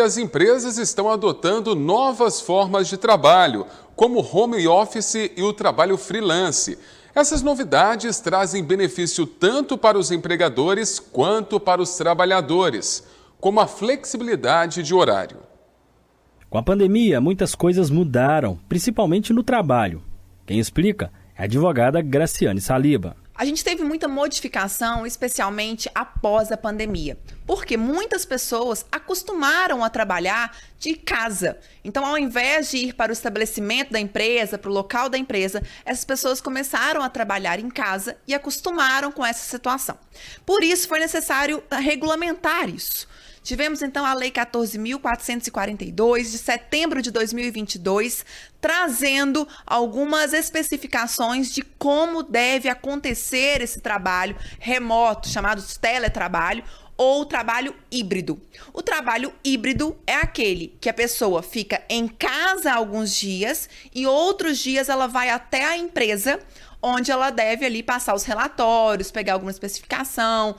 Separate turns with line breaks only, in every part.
que as empresas estão adotando novas formas de trabalho, como o home office e o trabalho freelance. Essas novidades trazem benefício tanto para os empregadores quanto para os trabalhadores, como a flexibilidade de horário.
Com a pandemia, muitas coisas mudaram, principalmente no trabalho. Quem explica é a advogada Graciane Saliba.
A gente teve muita modificação, especialmente após a pandemia, porque muitas pessoas acostumaram a trabalhar de casa. Então, ao invés de ir para o estabelecimento da empresa, para o local da empresa, essas pessoas começaram a trabalhar em casa e acostumaram com essa situação. Por isso, foi necessário regulamentar isso. Tivemos, então, a Lei 14.442, de setembro de 2022, trazendo algumas especificações de como deve acontecer esse trabalho remoto, chamado teletrabalho, ou trabalho híbrido. O trabalho híbrido é aquele que a pessoa fica em casa alguns dias e outros dias ela vai até a empresa, onde ela deve ali passar os relatórios, pegar alguma especificação,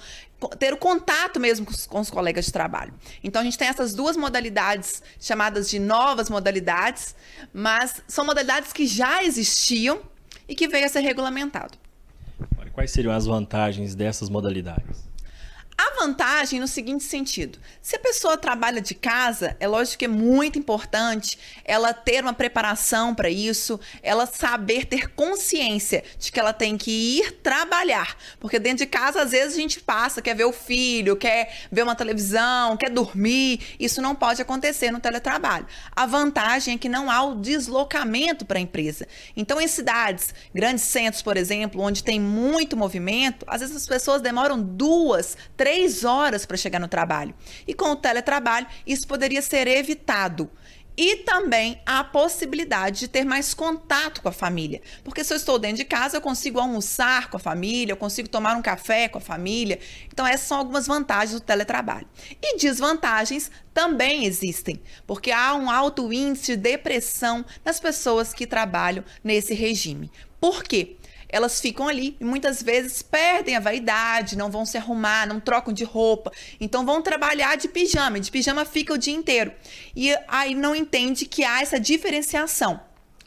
ter o contato mesmo com os colegas de trabalho. Então, a gente tem essas duas modalidades chamadas de novas modalidades, mas são modalidades que já existiam e que veio a ser regulamentado.
Quais seriam as vantagens dessas modalidades?
A vantagem no seguinte sentido: se a pessoa trabalha de casa, é lógico que é muito importante ela ter uma preparação para isso, ela saber ter consciência de que ela tem que ir trabalhar, porque dentro de casa às vezes a gente passa, quer ver o filho, quer ver uma televisão, quer dormir. Isso não pode acontecer no teletrabalho. A vantagem é que não há o deslocamento para a empresa. Então, em cidades, grandes centros, por exemplo, onde tem muito movimento, às vezes as pessoas demoram 2, 3 horas para chegar no trabalho. E com o teletrabalho, isso poderia ser evitado. E também a possibilidade de ter mais contato com a família. Porque se eu estou dentro de casa, eu consigo almoçar com a família, eu consigo tomar um café com a família. Então, essas são algumas vantagens do teletrabalho. E desvantagens também existem, porque há um alto índice de depressão nas pessoas que trabalham nesse regime. Por quê? Elas ficam ali e muitas vezes perdem a vaidade, não vão se arrumar, não trocam de roupa, então vão trabalhar de pijama fica o dia inteiro. E aí não entende que há essa diferenciação.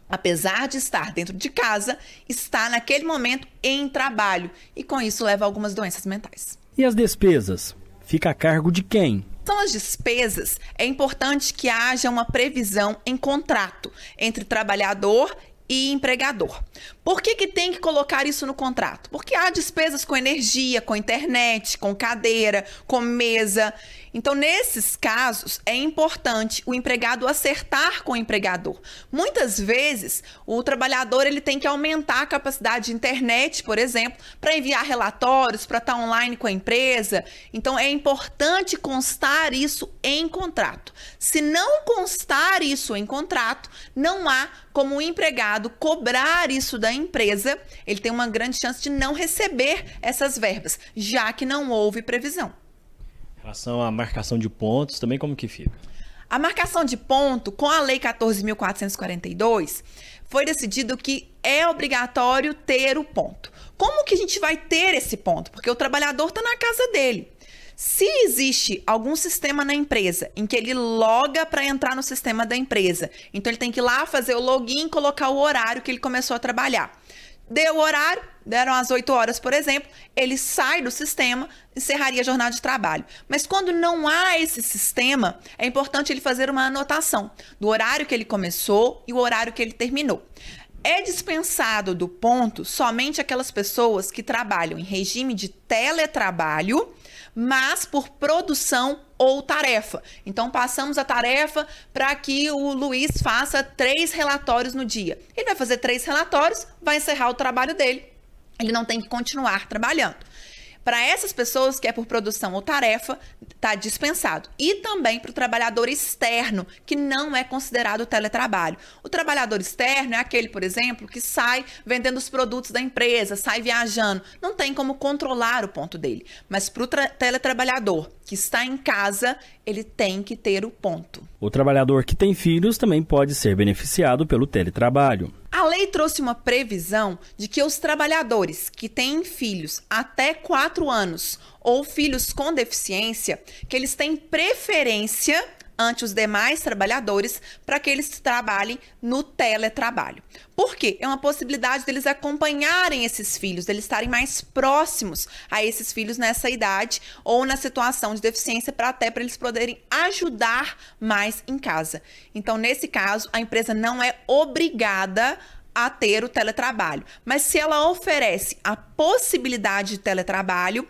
Apesar de estar dentro de casa, está naquele momento em trabalho e com isso leva a algumas doenças mentais.
E as despesas? Fica a cargo de quem?
São as despesas, é importante que haja uma previsão em contrato entre trabalhador e empregador. Por que tem que colocar isso no contrato? Porque há despesas com energia, com internet, com cadeira, com mesa. Então, nesses casos, é importante o empregado acertar com o empregador. Muitas vezes, o trabalhador ele tem que aumentar a capacidade de internet, por exemplo, para enviar relatórios, para estar online com a empresa. Então, é importante constar isso em contrato. Se não constar isso em contrato, não há como o empregado cobrar isso da empresa. Ele tem uma grande chance de não receber essas verbas, já que não houve previsão.
Em relação à marcação de pontos, também como que fica?
A marcação de ponto, com a Lei 14.442, foi decidido que é obrigatório ter o ponto. Como que a gente vai ter esse ponto? Porque o trabalhador está na casa dele. Se existe algum sistema na empresa em que ele loga para entrar no sistema da empresa, então ele tem que ir lá fazer o login, colocar o horário que ele começou a trabalhar. Deu o horário, deram as 8 horas, por exemplo, ele sai do sistema, encerraria a jornada de trabalho. Mas quando não há esse sistema, é importante ele fazer uma anotação do horário que ele começou e o horário que ele terminou. É dispensado do ponto somente aquelas pessoas que trabalham em regime de teletrabalho, mas por produção ou tarefa. Então, passamos a tarefa para que o Luiz faça 3 relatórios no dia. Ele vai fazer 3 relatórios, vai encerrar o trabalho dele. Ele não tem que continuar trabalhando. Para essas pessoas que é por produção ou tarefa, está dispensado. E também para o trabalhador externo, que não é considerado teletrabalho. O trabalhador externo é aquele, por exemplo, que sai vendendo os produtos da empresa, sai viajando. Não tem como controlar o ponto dele. Mas para o teletrabalhador que está em casa, ele tem que ter o ponto.
O trabalhador que tem filhos também pode ser beneficiado pelo teletrabalho.
A lei trouxe uma previsão de que os trabalhadores que têm filhos até 4 anos ou filhos com deficiência, que eles têm preferência ante os demais trabalhadores para que eles trabalhem no teletrabalho. Por quê? É uma possibilidade deles acompanharem esses filhos, deles estarem mais próximos a esses filhos nessa idade ou na situação de deficiência, para eles poderem ajudar mais em casa. Então, nesse caso, a empresa não é obrigada a ter o teletrabalho, mas se ela oferece a possibilidade de teletrabalho,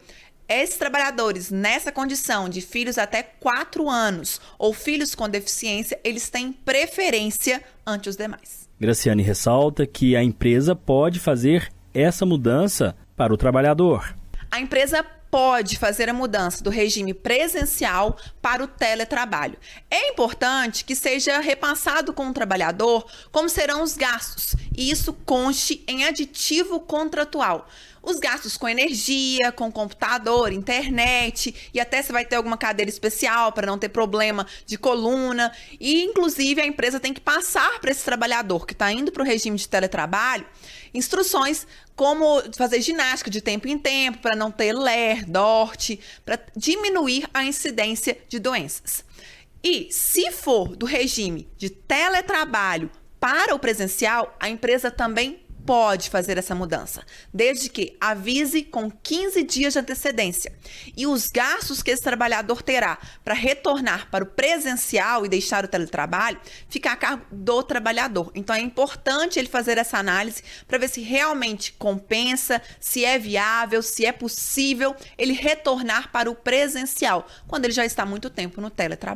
esses trabalhadores nessa condição de filhos até 4 anos ou filhos com deficiência, eles têm preferência ante os demais.
Graciane ressalta que a empresa pode fazer essa mudança para o trabalhador.
A empresa pode fazer a mudança do regime presencial para o teletrabalho. É importante que seja repassado com o trabalhador como serão os gastos, e isso conste em aditivo contratual. Os gastos com energia, com computador, internet, e até você vai ter alguma cadeira especial para não ter problema de coluna. E, inclusive, a empresa tem que passar para esse trabalhador que está indo para o regime de teletrabalho instruções como fazer ginástica de tempo em tempo para não ter LER, DORT, para diminuir a incidência de doenças. E, se for do regime de teletrabalho para o presencial, a empresa também pode fazer essa mudança, desde que avise com 15 dias de antecedência. E os gastos que esse trabalhador terá para retornar para o presencial e deixar o teletrabalho fica a cargo do trabalhador. Então é importante ele fazer essa análise para ver se realmente compensa, se é viável, se é possível ele retornar para o presencial, quando ele já está há muito tempo no teletrabalho.